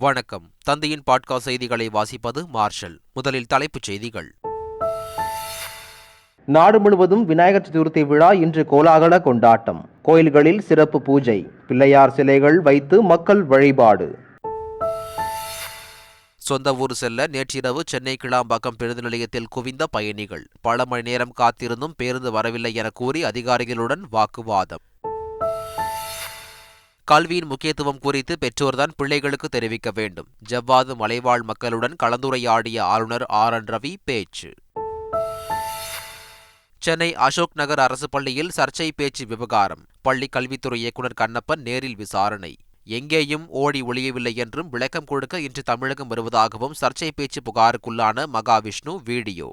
வணக்கம். தந்தையின் பாட்காஸ்ட் செய்திகளை வாசிப்பது மார்ஷல். முதலில் தலைப்புச் செய்திகள். நாடு முழுவதும் விநாயகர் சதுர்த்தி விழா இன்று கோலாகல கொண்டாட்டம். கோயில்களில் சிறப்பு பூஜை, பிள்ளையார் சிலைகள் வைத்து மக்கள் வழிபாடு. சொந்த ஊர் செல்ல நேற்றிரவு சென்னை கிளாம்பாக்கம் பேருந்து நிலையத்தில் குவிந்த பயணிகள். பல மணி நேரம் காத்திருந்தும் பேருந்து வரவில்லை என கூறி அதிகாரிகளுடன் வாக்குவாதம். கல்வியின் முக்கியத்துவம் குறித்து பெற்றோர்தான் பிள்ளைகளுக்கு தெரிவிக்க வேண்டும். ஜவ்வாது மலைவாழ் மக்களுடன் கலந்துரையாடிய ஆளுநர் RN ரவி பேச்சு. சென்னை அசோக் நகர் அரசு பள்ளியில் சர்ச்சை பேச்சு விவகாரம். பள்ளி கல்வித்துறை இயக்குநர் கண்ணப்பன் நேரில் விசாரணை. எங்கேயும் ஓடி ஒளியவில்லை என்றும் விளக்கம் கொடுக்க இன்று தமிழகம் வருவதாகவும் சர்ச்சை பேச்சு புகாருக்குள்ளான மகாவிஷ்ணு வீடியோ.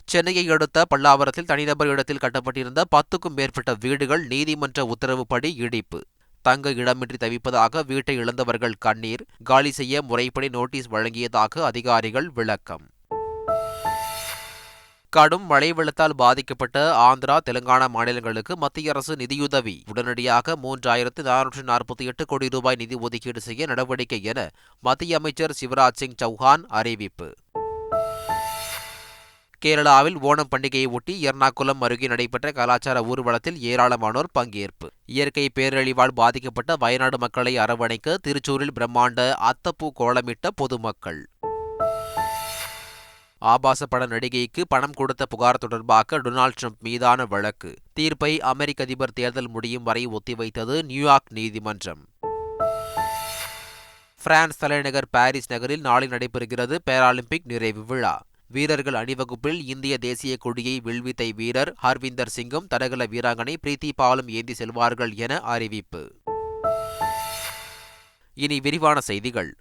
சென்னையை அடுத்த பல்லாவரத்தில் தனிநபர் இடத்தில் கட்டப்பட்டிருந்த 10க்கும் மேற்பட்ட வீடுகள் நீதிமன்ற உத்தரவுப்படி இடிப்பு. தங்க இடமின்றி தவிப்பதாக வீட்டை இழந்தவர்கள் கண்ணீர். காலி செய்ய முறைப்படி நோட்டீஸ் வழங்கியதாக அதிகாரிகள் விளக்கம். கடும் மழை வெள்ளத்தால் பாதிக்கப்பட்ட ஆந்திரா, தெலுங்கானா மாநிலங்களுக்கு மத்திய அரசு நிதியுதவி. உடனடியாக 3448 கோடி ரூபாய் நிதி ஒதுக்கீடு செய்ய நடவடிக்கை என மத்திய அமைச்சர் சிவராஜ் சிங் சௌஹான் அறிவிப்பு. கேரளாவில் ஓணம் பண்டிகையை ஒட்டி எர்ணாகுளம் அருகே நடைபெற்ற கலாச்சார ஊர்வலத்தில் ஏராளமானோர் பங்கேற்பு. இயற்கை பேரழிவால் பாதிக்கப்பட்ட வயநாடு மக்களை அரவணைக்க திருச்சூரில் பிரம்மாண்ட அத்தப்பூ கோலமிட்ட பொதுமக்கள். ஆபாச பட நடிகைக்கு பணம் கொடுத்த புகார் தொடர்பாக டொனால்ட் ட்ரம்ப் மீதான வழக்கு. தீர்ப்பை அமெரிக்க அதிபர் தேர்தல் முடியும் வரை ஒத்திவைத்தது நியூயார்க் நீதிமன்றம். பிரான்ஸ் தலைநகர் பாரிஸ் நகரில் நாளை நடைபெறுகிறது பாராலிம்பிக் நிறைவு விழா. வீரர்கள் அணிவகுப்பில் இந்திய தேசிய கொடியை வில்வித்தை வீரர் ஹர்விந்தர் சிங்கும் தடகள வீராங்கனை பிரீத்தி பாலும் ஏந்தி செல்வார்கள் என அறிவிப்பு. இனி விரிவான செய்திகள்.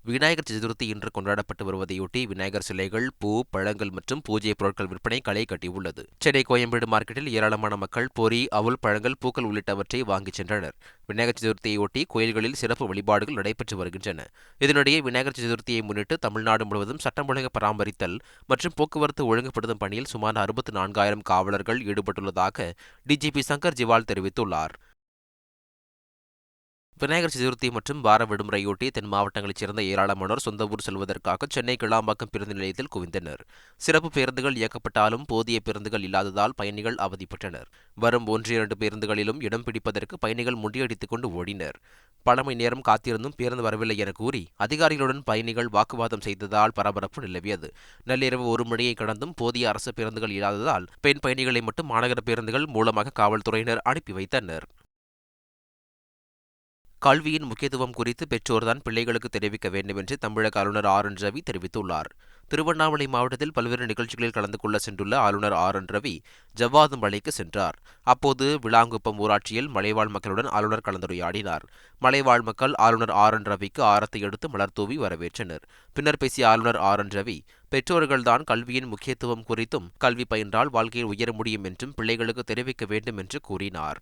விநாயகர் சதுர்த்தி இன்று கொண்டாடப்பட்டு வருவதையொட்டி விநாயகர் சிலைகள், பூ, பழங்கள் மற்றும் பூஜை பொருட்கள் விற்பனை களை கட்டியுள்ளது. சென்னை கோயம்பேடு மார்க்கெட்டில் ஏராளமான மக்கள் பொரி, அவுல், பழங்கள், பூக்கள் உள்ளிட்டவற்றை வாங்கிச் சென்றனர். விநாயகர் சதுர்த்தியையொட்டி கோயில்களில் சிறப்பு வழிபாடுகள் நடைபெற்று வருகின்றன. இதனிடையே விநாயகர் சதுர்த்தியை முன்னிட்டு தமிழ்நாடு முழுவதும் சட்டம் ஒழுங்கு பராமரித்தல் மற்றும் போக்குவரத்து ஒழுங்குபடுத்தும் பணியில் சுமார் 64,000 காவலர்கள் ஈடுபட்டுள்ளதாக DGP சங்கர் ஜிவால் தெரிவித்துள்ளார். விநாயகர் சதுர்த்தி மற்றும் வார விடுமுறையொட்டி தென் மாவட்டங்களைச் சேர்ந்த ஏராளமானோர் சொந்த ஊர் செல்வதற்காக சென்னை கிளாம்பாக்கம் பேருந்து நிலையத்தில் குவிந்தனர். சிறப்பு பேருந்துகள் இயக்கப்பட்டாலும் போதிய பேருந்துகள் இல்லாததால் பயணிகள் அவதிப்பட்டனர். வரும் 1-2 பேருந்துகளிலும் இடம் பிடிப்பதற்கு பயணிகள் முண்டியடித்துக் கொண்டு ஓடினர். பல மணி நேரம் காத்திருந்தும் பேருந்து வரவில்லை என கூறி அதிகாரிகளுடன் பயணிகள் வாக்குவாதம் செய்ததால் பரபரப்பு நிலவியது. நள்ளிரவு 1 மணியை கடந்தும் போதிய அரசு பேருந்துகள் இல்லாததால் பெண் பயணிகளை மட்டும் மாநகர பேருந்துகள் மூலமாக காவல்துறையினர் அனுப்பி வைத்தனர். கல்வியின் முக்கியத்துவம் குறித்து பெற்றோர்தான் பிள்ளைகளுக்கு தெரிவிக்க வேண்டும் என்று தமிழக ஆளுநர் RN ரவி தெரிவித்துள்ளார். திருவண்ணாமலை மாவட்டத்தில் பல்வேறு நிகழ்ச்சிகளில் கலந்து கொள்ள சென்றுள்ள ஆளுநர் RN ரவி ஜவ்வாது மலைக்கு சென்றார். அப்போது விளாங்குப்பம் ஊராட்சியில் மலைவாழ் மக்களுடன் ஆளுநர் கலந்துரையாடினார். மலைவாழ் மக்கள் ஆளுநர் RN ரவிக்கு ஆரத்தை எடுத்து மலர் தூவி வரவேற்றனர். பின்னர் பேசிய ஆளுநர் RN ரவி பெற்றோர்கள்தான் கல்வியின் முக்கியத்துவம் குறித்தும் கல்வி பயின்றால் வாழ்க்கையில் உயர முடியும் என்றும் பிள்ளைகளுக்கு தெரிவிக்க வேண்டும் என்று கூறினார்.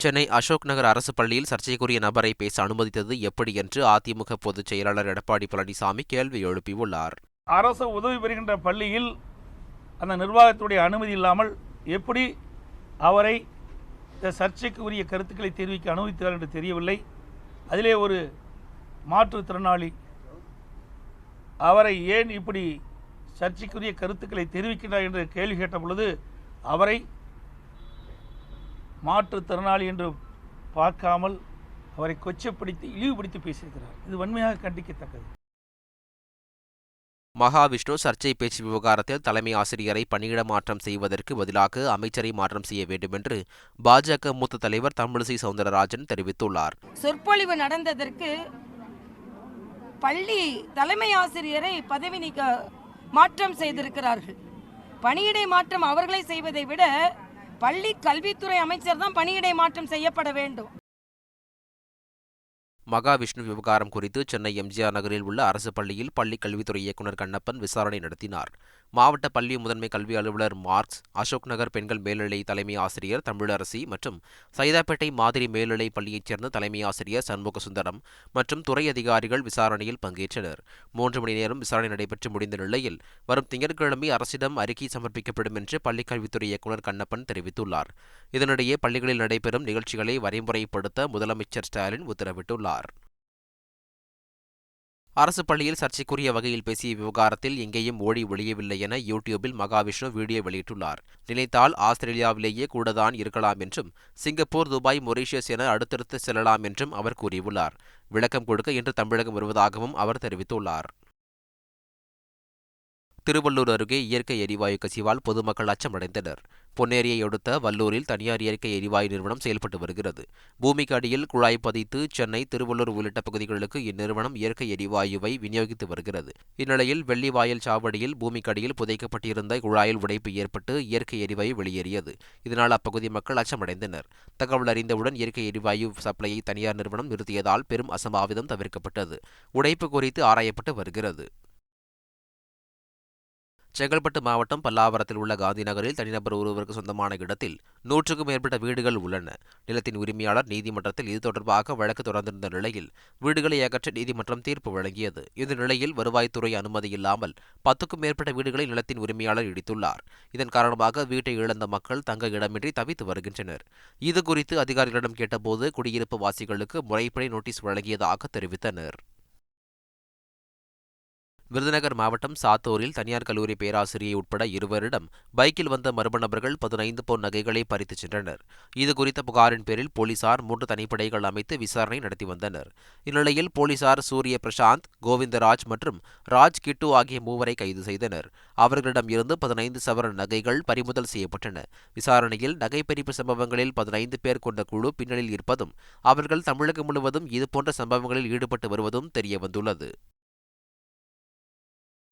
சென்னை அசோக் நகர் அரசு பள்ளியில் சர்ச்சைக்குரிய நபரை பேச அனுமதித்தது எப்படி என்று அதிமுக பொதுச் செயலாளர் எடப்பாடி பழனிசாமி கேள்வி எழுப்பியுள்ளார். அரசு உதவி பெறுகின்ற பள்ளியில் அந்த நிர்வாகத்துடைய அனுமதி இல்லாமல் எப்படி அவரை இந்த சர்ச்சைக்கு உரிய கருத்துக்களை தெரிவிக்க அனுமதித்தார் என்று தெரியவில்லை. அதிலே ஒரு மாற்றுத்திறனாளி அவரை ஏன் இப்படி சர்ச்சைக்குரிய கருத்துக்களை தெரிவிக்கின்றார் என்று கேள்வி கேட்ட பொழுது அவரை மாற்றுத்திறனாளி என்று பார்க்காமல் அவரை கொச்சப்படுத்தி இழிவுபடுத்தி பேசியிருக்கிறார். இது வன்மையாக கண்டிக்கத்தக்கது. மகாவிஷ்ணு சர்ச்சை பேச்சு விவகாரத்தில் தலைமை ஆசிரியரை பணியிட மாற்றம் செய்வதற்கு பதிலாக அமைச்சரை மாற்றம் செய்ய வேண்டும் என்று பாஜக மூத்த தலைவர் தமிழிசை சவுந்தரராஜன் தெரிவித்துள்ளார். சொற்பொழிவு நடந்ததற்கு பள்ளி தலைமை ஆசிரியரை பதவி நீக்க மாற்றம் செய்திருக்கிறார்கள். பணியிடை மாற்றம் அவர்களை செய்வதை விட பள்ளி கல்வித்துறை அமைச்சர் தான் பணியிடை மாற்றம் செய்யப்பட வேண்டும். மகாவிஷ்ணு விவகாரம் குறித்து சென்னை எம்ஜிஆர் நகரில் உள்ள அரசு பள்ளியில் பள்ளிக் கல்வித்துறை இயக்குநர் கண்ணப்பன் விசாரணை நடத்தினார். மாவட்ட பள்ளி முதன்மை கல்வி அலுவலர் மார்க்ஸ், அசோக் நகர் பெண்கள் மேல்நிலை தலைமை ஆசிரியர் தமிழரசி மற்றும் சைதாப்பேட்டை மாதிரி மேல்நிலை பள்ளியைச் சேர்ந்த தலைமை ஆசிரியர் சண்முக சுந்தரம் மற்றும் துறை அதிகாரிகள் விசாரணையில் பங்கேற்றனர். 3 மணி நேரம் விசாரணை நடைபெற்று முடிந்த நிலையில் வரும் திங்கட்கிழமை அரசிடம் அறிக்கை சமர்ப்பிக்கப்படும் என்று பள்ளிக் கல்வித்துறை இயக்குநர் கண்ணப்பன் தெரிவித்துள்ளார். இதனிடையே பள்ளிகளில் நடைபெறும் நிகழ்ச்சிகளை வரைமுறைப்படுத்த முதலமைச்சர் ஸ்டாலின் உத்தரவிட்டுள்ளார். அரசு பள்ளியில் சர்ச்சைக்குரிய வகையில் பேசிய விவகாரத்தில் எங்கேயும் ஓடி ஒழியவில்லை என யூடியூபில் மகாவிஷ்ணு வீடியோ வெளியிட்டுள்ளார். நினைத்தால் ஆஸ்திரேலியாவிலேயே கூடதான் இருக்கலாம் என்றும், சிங்கப்பூர், துபாய், மொரீஷியஸ் என அடுத்தடுத்து செல்லலாம் என்றும் அவர் கூறியுள்ளார். விளக்கம் கொடுக்க இன்று தமிழகம் வருவதாகவும் அவர் தெரிவித்துள்ளார். திருவள்ளூர் அருகே இயற்கை எரிவாயு கசிவால் பொதுமக்கள் அச்சமடைந்தனர். பொன்னேரியை அடுத்த வல்லூரில் தனியார் இயற்கை எரிவாயு நிறுவனம் செயல்பட்டு வருகிறது. பூமிக்கு அடியில் குழாய் பதித்து சென்னை, திருவள்ளூர் உள்ளிட்ட பகுதிகளுக்கு இந்நிறுவனம் இயற்கை எரிவாயுவை விநியோகித்து வருகிறது. இந்நிலையில் வெள்ளிவாயல் சாவடியில் பூமிக்கு அடியில் புதைக்கப்பட்டிருந்த குழாயில் உடைப்பு ஏற்பட்டு இயற்கை எரிவாயு வெளியேறியது. இதனால் அப்பகுதி மக்கள் அச்சமடைந்தனர். தகவல் அறிந்தவுடன் இயற்கை எரிவாயு சப்ளையை தனியார் நிறுவனம் நிறுத்தியதால் பெரும் அசம்பாவிதம் தவிர்க்கப்பட்டது. உடைப்பு குறித்து ஆராயப்பட்டு வருகிறது. செங்கல்பட்டு மாவட்டம் பல்லாவரத்தில் உள்ள காந்தி நகரில் தனிநபர் ஒருவருக்கு சொந்தமான இடத்தில் 100க்கும் மேற்பட்ட வீடுகள் உள்ளன. நிலத்தின் உரிமையாளர் நீதிமன்றத்தில் இது தொடர்பாக வழக்கு தொடர்ந்திருந்த நிலையில் வீடுகளை அகற்ற நீதிமன்றம் தீர்ப்பு வழங்கியது. இந்த நிலையில் வருவாய்த்துறை அனுமதி இல்லாமல் 10க்கும் மேற்பட்ட வீடுகளை நிலத்தின் உரிமையாளர் இடித்துள்ளார். இதன் காரணமாக வீட்டை இழந்த மக்கள் தங்க இடமின்றி தவித்து வருகின்றனர். இதுகுறித்து அதிகாரிகளிடம் கேட்டபோது குடியிருப்பு வாசிகளுக்கு முறைப்படி நோட்டீஸ் வழங்கியதாக தெரிவித்தனர். விருதுநகர் மாவட்டம் சாத்தூரில் தனியார் கல்லூரி பேராசிரியை உட்பட 2 பைக்கில் வந்த மர்ம நபர்கள் 15 பவுன் நகைகளை பறித்துச் சென்றனர். இதுகுறித்த புகாரின் பேரில் போலீசார் 3 தனிப்படைகள் அமைத்து விசாரணை நடத்தி வந்தனர். இந்நிலையில் போலீசார் சூரிய பிரசாந்த், கோவிந்தராஜ் மற்றும் ராஜ் கிட்டு ஆகிய 3 கைது செய்தனர். அவர்களிடம் இருந்து 15 சவரன் நகைகள் பறிமுதல் செய்யப்பட்டன. விசாரணையில் நகை பறிப்பு சம்பவங்களில் 15 பேர் கொண்ட குழு பின்னணியில் இருப்பதும், அவர்கள் தமிழகம் முழுவதும் இதுபோன்ற சம்பவங்களில் ஈடுபட்டு வருவதும் தெரியவந்துள்ளது.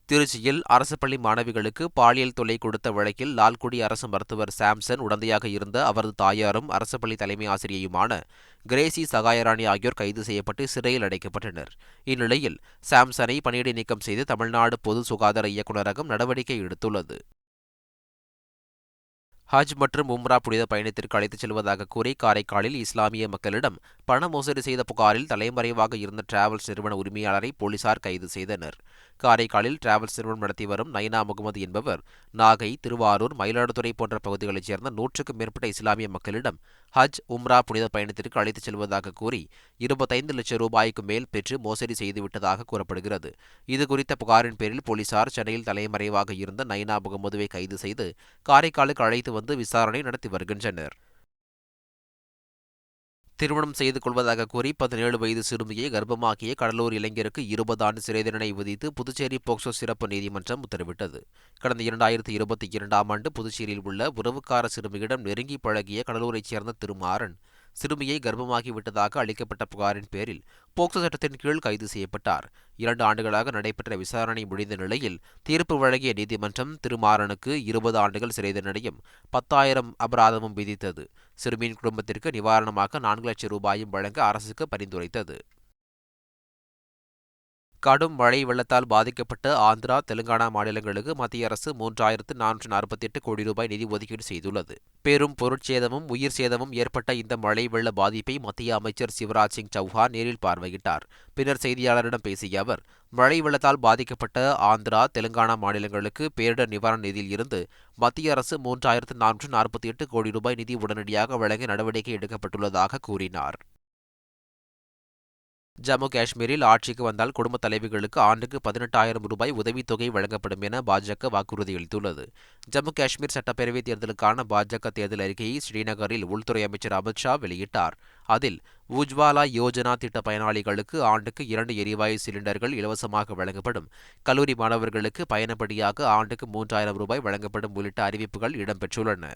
திருச்சியில் அரசு பள்ளி மாணவிகளுக்கு பாலியல் தொல்லை கொடுத்த வழக்கில் லால்குடி அரசு மருத்துவர் சாம்சன் உடந்தையாக இருந்த அவரது தாயாரும் அரசு பள்ளி தலைமை ஆசிரியையுமான கிரேசி சகாயராணி ஆகியோர் கைது செய்யப்பட்டு சிறையில் அடைக்கப்பட்டனர். இந்நிலையில் சாம்சனை பணியிடை நீக்கம் செய்து தமிழ்நாடு பொது சுகாதார இயக்குநரகம் நடவடிக்கை எடுத்துள்ளது. ஹஜ் மற்றும் உம்ரா புனித பயணத்திற்கு அழைத்துச் செல்வதாக கூறி காரைக்காலில் இஸ்லாமிய மக்களிடம் பண மோசடி செய்த புகாரில் தலைமறைவாக இருந்த டிராவல்ஸ் நிறுவன உரிமையாளரை போலீசார் கைது செய்தனர். காரைக்காலில் டிராவல்ஸ் நிறுவனம் நடத்தி வரும் நைனா முகமது என்பவர் நாகை, திருவாரூர், மயிலாடுதுறை போன்ற பகுதிகளைச் சேர்ந்த 100க்கும் மேற்பட்ட இஸ்லாமிய மக்களிடம் ஹஜ், உம்ரா புனித பயணத்திற்கு அழைத்துச் செல்வதாக கூறி 25 லட்சம் ரூபாய்க்கு மேல் பெற்று மோசடி செய்துவிட்டதாக கூறப்படுகிறது. இதுகுறித்த புகாரின் பேரில் போலீசார் சென்னையில் தலைமறைவாக இருந்த நைனா முகமதுவை கைது செய்து காரைக்காலுக்கு அழைத்து வந்து விசாரணை நடத்தி வருகின்றனர். திருமணம் செய்து கொள்வதாக கூறி 17 வயது சிறுமியை கர்ப்பமாக்கிய கடலூர் இளைஞருக்கு 20 ஆண்டு சிறை தண்டனை விதித்து புதுச்சேரி போக்சோ சிறப்பு நீதிமன்றம் உத்தரவிட்டது. கடந்த 2022ஆம் ஆண்டு புதுச்சேரியில் உள்ள உறவுக்கார சிறுமியிடம் நெருங்கி பழகிய கடலூரைச் சேர்ந்த திருமாறன் சிறுமியை கர்ப்பமாகிவிட்டதாக அளிக்கப்பட்ட புகாரின் பேரில் போக்சோ சட்டத்தின் கீழ் கைது செய்யப்பட்டார். 2 ஆண்டுகளாக நடைபெற்ற விசாரணை முடிந்த நிலையில் தீர்ப்பு வழங்கிய நீதிமன்றம் திருமாறனுக்கு 20 ஆண்டுகள் சிறை தண்டனையும் 10,000 அபராதமும் விதித்தது. சிறுமியின் குடும்பத்திற்கு நிவாரணமாக 4 லட்சம் ரூபாயும் வழங்க அரசுக்கு பரிந்துரைத்தது. கடும் மழை வெள்ளத்தால் பாதிக்கப்பட்ட ஆந்திரா, தெலுங்கானா மாநிலங்களுக்கு மத்திய அரசு 3,448 கோடி ரூபாய் நிதி ஒதுக்கீடு செய்துள்ளது. பெரும் பொருட்சேதமும் உயிர் சேதமும் ஏற்பட்ட இந்த மழை வெள்ள பாதிப்பை மத்திய அமைச்சர் சிவராஜ் சிங் சௌஹான் நேரில் பார்வையிட்டார். பின்னர் செய்தியாளரிடம் பேசிய அவர், மழை வெள்ளத்தால் பாதிக்கப்பட்ட ஆந்திரா, தெலுங்கானா மாநிலங்களுக்கு பேரிடர் நிவாரண நிதியில் இருந்து மத்திய அரசு 3,448 கோடி ரூபாய் நிதி உடனடியாக வழங்க நடவடிக்கை எடுக்கப்பட்டுள்ளதாக கூறினார். ஜம்மு காஷ்மீரில் ஆட்சிக்கு வந்தால் குடும்பத் தலைவிகளுக்கு ஆண்டுக்கு 18,000 ரூபாய் உதவித்தொகை வழங்கப்படும் என பாஜக வாக்குறுதி அளித்துள்ளது. ஜம்மு காஷ்மீர் சட்டப்பேரவைத் தேர்தலுக்கான பாஜக தேர்தல் அறிக்கையை ஸ்ரீநகரில் உள்துறை அமைச்சர் அமித்ஷா வெளியிட்டார். அதில் உஜ்வாலா யோஜனா திட்ட பயனாளிகளுக்கு ஆண்டுக்கு 2 எரிவாயு சிலிண்டர்கள் இலவசமாக வழங்கப்படும், கல்லூரி மாணவர்களுக்கு பயணப்படியாக ஆண்டுக்கு 3,000 ரூபாய் வழங்கப்படும் உள்ளிட்ட அறிவிப்புகள் இடம்பெற்றுள்ளன.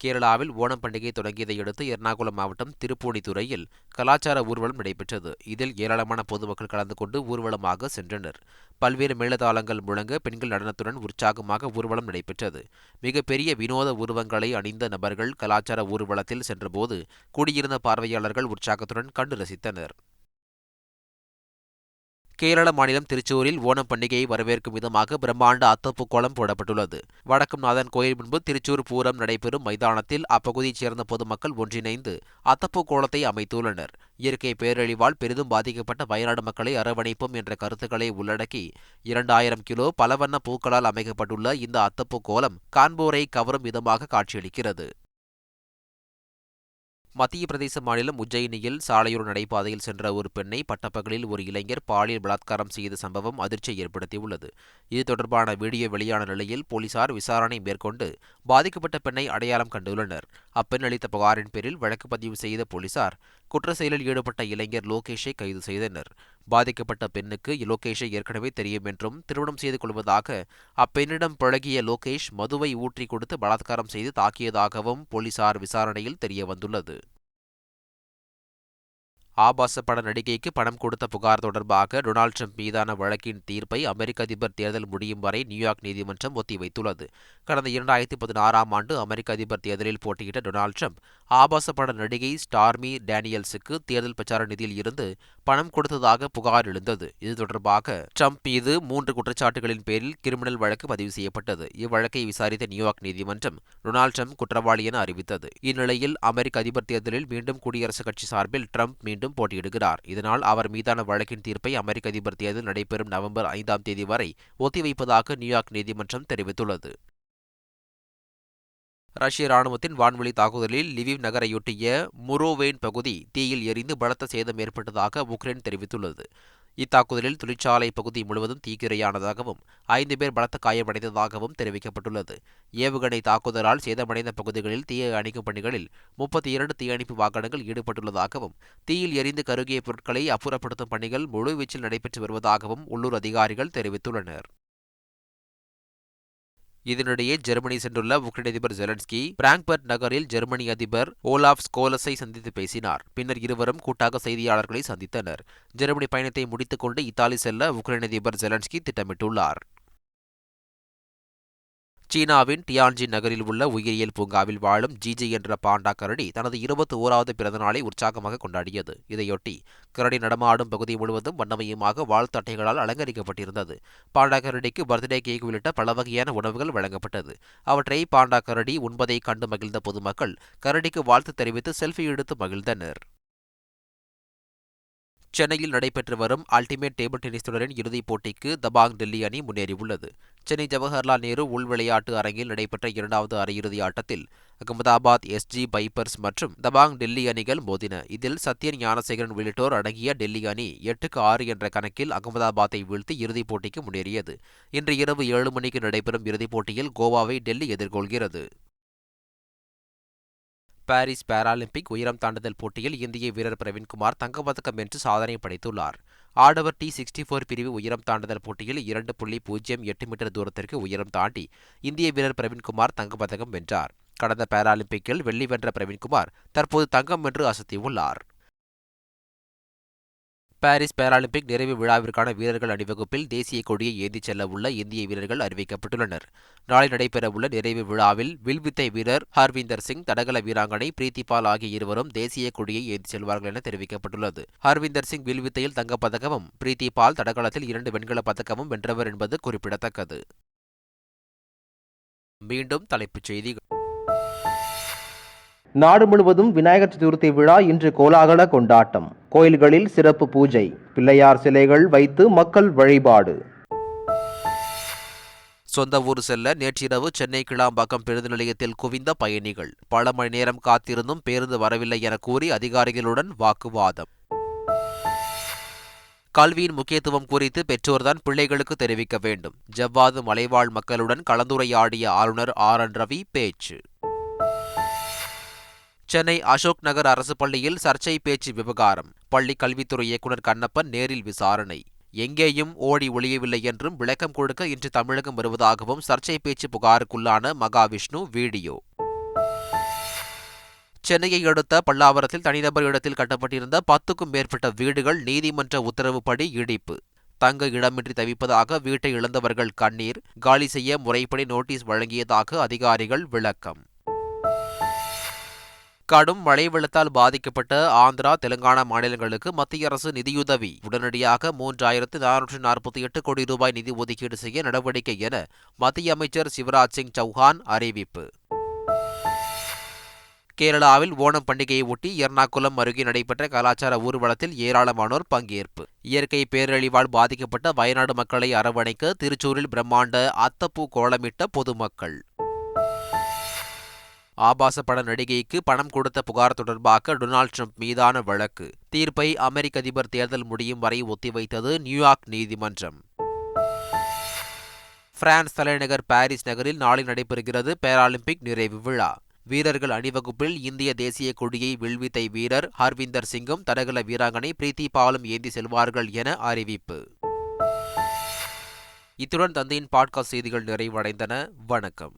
கேரளாவில் ஓணம் பண்டிகை தொடங்கியதை அடுத்து எர்ணாகுளம் மாவட்டம் திருப்பூணித்துறையில் கலாச்சார ஊர்வலம் நடைபெற்றது. இதில் ஏராளமான பொதுமக்கள் கலந்து கொண்டு ஊர்வலமாக சென்றனர். பல்வேறு மேளதாளங்கள் முழங்க பெண்கள் நடனத்துடன் உற்சாகமாக ஊர்வலம் நடைபெற்றது. மிகப்பெரிய வினோத உருவங்களை அணிந்த நபர்கள் கலாச்சார ஊர்வலத்தில் சென்றபோது கூடியிருந்த பார்வையாளர்கள் உற்சாகத்துடன் கண்டு ரசித்தனர். கேரள மாநிலம் திருச்சூரில் ஓணம் பண்டிகையை வரவேற்கும் விதமாக பிரம்மாண்ட அத்தப்பூ கோலம் போடப்பட்டுள்ளது. வடக்கும் நாதன் கோயில் முன்பு திருச்சூர் பூரம் நடைபெறும் மைதானத்தில் அப்பகுதியைச் சேர்ந்த பொதுமக்கள் ஒன்றிணைந்து அத்தப்பூ கோலத்தை அமைத்துள்ளனர். இயற்கை பேரழிவால் பெரிதும் பாதிக்கப்பட்ட வயநாடு மக்களை அரவணைப்போம் என்ற கருத்துக்களை உள்ளடக்கி 2000 கிலோ பலவண்ண பூக்களால் அமைக்கப்பட்டுள்ள இந்த அத்தப்பூ கோலம் காண்போரை கவரும் விதமாக காட்சியளிக்கிறது. மத்திய பிரதேச மாநிலம் உஜ்ஜயினியில் சாலையோர நடைபாதையில் சென்ற ஒரு பெண்ணை பட்டப்பகலில் ஒரு இளைஞர் பாலியல் பலாத்காரம் செய்த சம்பவம் அதிர்ச்சியை ஏற்படுத்தியுள்ளது. இது தொடர்பான வீடியோ வெளியான நிலையில் போலீசார் விசாரணை மேற்கொண்டு பாதிக்கப்பட்ட பெண்ணை அடையாளம் கண்டுள்ளனர். அப்பெண் அளித்த புகாரின் பேரில் வழக்கு பதிவு செய்த போலீசார் குற்ற செயலில் ஈடுபட்ட இளைஞர் லோகேஷை கைது செய்தனர். பாதிக்கப்பட்ட பெண்ணுக்கு லோகேஷை ஏற்கனவே தெரியும் என்றும் திருமணம் செய்து கொள்வதாக அப்பெண்ணிடம் பழகிய லோகேஷ் மதுவை ஊற்றி கொடுத்து பலாத்காரம் செய்து தாக்கியதாகவும் போலீசார் விசாரணையில் தெரியவந்துள்ளது. ஆபாச பட நடிகைக்கு பணம் கொடுத்த புகார் தொடர்பாக டொனால்டு டிரம்ப் மீதான வழக்கின் தீர்ப்பை அமெரிக்க அதிபர் தேர்தல் முடியும் வரை நியூயார்க் நீதிமன்றம் ஒத்திவைத்துள்ளது. கடந்த 2016ஆம் ஆண்டு அமெரிக்க அதிபர் தேர்தலில் போட்டியிட்ட டொனால்டு டிரம்ப் ஆபாச பட நடிகை ஸ்டார்மி டேனியல்ஸுக்கு தேர்தல் பிரச்சார நிதியில் இருந்து பணம் கொடுத்ததாக புகார் எழுந்தது. இது தொடர்பாக டிரம்ப் மீது 3 குற்றச்சாட்டுகளின் பேரில் கிரிமினல் வழக்கு பதிவு செய்யப்பட்டது. இவ்வழக்கை விசாரித்த நியூயார்க் நீதிமன்றம் டொனால்டு டிரம்ப் குற்றவாளி என அறிவித்தது. இந்நிலையில் அமெரிக்க அதிபர் தேர்தலில் மீண்டும் குடியரசுக் கட்சி சார்பில் டிரம்ப் மீண்டும் போட்டியிடுகிறார். இதனால் அவர் மீதான வழக்கின் தீர்ப்பை அமெரிக்க அதிபர் தேர்தல் நடைபெறும் நவம்பர் 5ஆம் தேதி வரை ஒத்திவைப்பதாக நியூயார்க் நீதிமன்றம் தெரிவித்துள்ளது. ரஷ்ய ராணுவத்தின் வான்வெளி தாக்குதலில் லிவிவ் நகரையொட்டிய முரோவேன் பகுதி தீயில் எரிந்து பலத்த சேதம் ஏற்பட்டதாக உக்ரைன் தெரிவித்துள்ளது. இத்தாக்குதலில் தொழிற்சாலை பகுதி முழுவதும் தீக்கிரையானதாகவும் 5 பேர் பலத்த காயமடைந்ததாகவும் தெரிவிக்கப்பட்டுள்ளது. ஏவுகணை தாக்குதலால் சேதமடைந்த பகுதிகளில் தீயை அணைக்கும் பணிகளில் 32 தீயணைப்பு வாகனங்கள் ஈடுபட்டுள்ளதாகவும் தீயில் எரிந்து கருகிய பொருட்களை அப்புறப்படுத்தும் பணிகள் முழுவீச்சில் நடைபெற்று வருவதாகவும் உள்ளூர் அதிகாரிகள் தெரிவித்துள்ளனர். இதனிடையே ஜெர்மனி சென்றுள்ள உக்ரைன் அதிபர் ஜெலன்ஸ்கி பிராங்க்பர்ட் நகரில் ஜெர்மனி அதிபர் ஓலாஃப் ஸ்கோலஸை சந்தித்து பேசினார். பின்னர் இருவரும் கூட்டாக செய்தியாளர்களை சந்தித்தனர். ஜெர்மனி பயணத்தை முடித்துக் கொண்டு இத்தாலி செல்ல உக்ரைன் அதிபர் ஜெலன்ஸ்கி திட்டமிட்டுள்ளார். சீனாவின் டியான்ஜின் நகரில் உள்ள உயிரியல் பூங்காவில் வாழும் ஜிஜி என்ற பாண்டா கரடி தனது 21வது பிறந்த நாளை உற்சாகமாக கொண்டாடியது. இதையொட்டி கரடி நடமாடும் பகுதி முழுவதும் வண்ணமயமாக வாழ்த்து அட்டைகளால் அலங்கரிக்கப்பட்டிருந்தது. பாண்டா கரடிக்கு பர்த்டே கேக் உள்ளிட்ட பல வகையான உணவுகள் வழங்கப்பட்டது. அவற்றை பாண்டா கரடி உண்பதை கண்டு மகிழ்ந்த பொதுமக்கள் கரடிக்கு வாழ்த்து தெரிவித்து செல்ஃபி எடுத்து மகிழ்ந்தனர். சென்னையில் நடைபெற்று வரும் அல்டிமேட் டேபிள் டென்னிஸ் தொடரின் இறுதிப் போட்டிக்கு தபாங் டெல்லி அணி முன்னேறியுள்ளது. சென்னை ஜவஹர்லால் நேரு உள் விளையாட்டு அரங்கில் நடைபெற்ற 2வது அரையிறுதி ஆட்டத்தில் அகமதாபாத் எஸ்ஜி பைப்பர்ஸ் மற்றும் தபாங் டெல்லி அணிகள் மோதின. இதில் சத்யன் ஞானசேகரன் உள்ளிட்டோர் அடங்கிய டெல்லி அணி 8-6 என்ற கணக்கில் அகமதாபாத்தை வீழ்த்தி இறுதிப் போட்டிக்கு முன்னேறியது. இன்று இரவு 7 மணிக்கு நடைபெறும் இறுதிப் போட்டியில் கோவாவை டெல்லி எதிர்கொள்கிறது. பாரிஸ் பாராலிம்பிக் உயரம் தாண்டுதல் போட்டியில் இந்திய வீரர் பிரவீன்குமார் தங்கப்பதக்கம் வென்று சாதனை படைத்துள்ளார். ஆடவர் T64 பிரிவு உயரம் தாண்டுதல் போட்டியில் 2.08 மீட்டர் தூரத்திற்கு உயரம் தாண்டி இந்திய வீரர் பிரவீன்குமார் தங்கப்பதக்கம் வென்றார். கடந்த பாராலிம்பிக்கில் வெள்ளி வென்ற பிரவீன்குமார் தற்போது தங்கம் வென்று அசத்தியுள்ளார். பாரிஸ் பாராலிம்பிக் நிறைவு விழாவிற்கான வீரர்கள் அணிவகுப்பில் தேசிய கொடியை ஏந்திச் செல்ல உள்ள இந்திய வீரர்கள் அறிவிக்கப்பட்டுள்ளனர். நாளை நடைபெறவுள்ள நிறைவு விழாவில் வில்வித்தை வீரர் ஹர்விந்தர் சிங், தடகள வீராங்கனை பிரீத்தி பால் ஆகிய இருவரும் தேசிய கொடியை ஏந்திச் செல்வார்கள் என தெரிவிக்கப்பட்டுள்ளது. ஹர்விந்தர் சிங் வில்வித்தையில் தங்கப்பதக்கமும் பிரீத்தி பால் தடகளத்தில் 2 வெண்கலப் பதக்கமும் வென்றவர் என்பது குறிப்பிடத்தக்கது. மீண்டும் தலைப்புச் செய்திகள். நாடு முழுவதும் விநாயகர் சதுர்த்தி விழா இன்று கோலாகல கொண்டாட்டம். கோயில்களில் சிறப்பு பூஜை, பிள்ளையார் சிலைகள் வைத்து மக்கள் வழிபாடு. சொந்த ஊர் செல்ல நேற்றிரவு சென்னை கிளாம்பாக்கம் பேருந்து நிலையத்தில் குவிந்த பயணிகள். பல மணி நேரம் காத்திருந்தும் பேருந்து வரவில்லை என கூறி அதிகாரிகளுடன் வாக்குவாதம். கல்வியின் முக்கியத்துவம் குறித்து பெற்றோர்தான் பிள்ளைகளுக்கு தெரிவிக்க வேண்டும். ஜவ்வாது மலைவாழ் மக்களுடன் கலந்துரையாடிய ஆளுநர் RN ரவி பேச்சு. சென்னை அசோக் நகர் அரசு பள்ளியில் சர்ச்சை பேச்சு விவகாரம். பள்ளி கல்வித்துறை இயக்குநர் கண்ணப்பன் நேரில் விசாரணை. எங்கேயும் ஓடி ஒளியவில்லை என்றும் விளக்கம் கொடுக்க இன்று தமிழகம் வருவதாகவும் சர்ச்சை பேச்சு புகாருக்குள்ளான மகாவிஷ்ணு வீடியோ. சென்னையை அடுத்த பல்லாவரத்தில் தனிநபர் இடத்தில் கட்டப்பட்டிருந்த 10க்கும் மேற்பட்ட வீடுகள் நீதிமன்ற உத்தரவுப்படி இடிப்பு. தங்க இடமின்றி தவிப்பதாக வீட்டை இழந்தவர்கள் கண்ணீர். காலி செய்ய முறைப்படி நோட்டீஸ் வழங்கியதாக அதிகாரிகள் விளக்கம். கடும் மழை வெள்ளத்தால் பாதிக்கப்பட்ட ஆந்திரா, தெலுங்கானா மாநிலங்களுக்கு மத்திய அரசு நிதியுதவி. உடனடியாக 3448 கோடி ரூபாய் நிதி ஒதுக்கீடு செய்ய நடவடிக்கை என மத்திய அமைச்சர் சிவராஜ் சிங் சௌஹான் அறிவிப்பு. கேரளாவில் ஓணம் பண்டிகையை ஒட்டி எர்ணாகுளம் அருகே நடைபெற்ற கலாச்சார ஊர்வலத்தில் ஏராளமானோர் பங்கேற்பு. இயற்கை பேரழிவால் பாதிக்கப்பட்ட வயநாடு மக்களை அரவணைக்க திருச்சூரில் பிரம்மாண்ட அத்தப்பூ கோலமிட்ட பொதுமக்கள். ஆபாச பட நடிகைக்கு பணம் கொடுத்த புகார் தொடர்பாக டொனால்டு டிரம்ப் மீதான வழக்கு. தீர்ப்பை அமெரிக்க அதிபர் தேர்தல் முடியும் வரை ஒத்திவைத்தது நியூயார்க் நீதிமன்றம். பிரான்ஸ் தலைநகர் பாரிஸ் நகரில் நாளை நடைபெறுகிறது பாராலிம்பிக் நிறைவு விழா. வீரர்கள் அணிவகுப்பில் இந்திய தேசிய கொடியை வில்வித்தை வீரர் ஹர்விந்தர் சிங்கும் தடகள வீராங்கனை பிரீத்தி பாலும் ஏந்தி செல்வார்கள் என அறிவிப்பு. இத்துடன் தந்தையின் பாட்காஸ்ட் செய்திகள் நிறைவடைந்தன. வணக்கம்.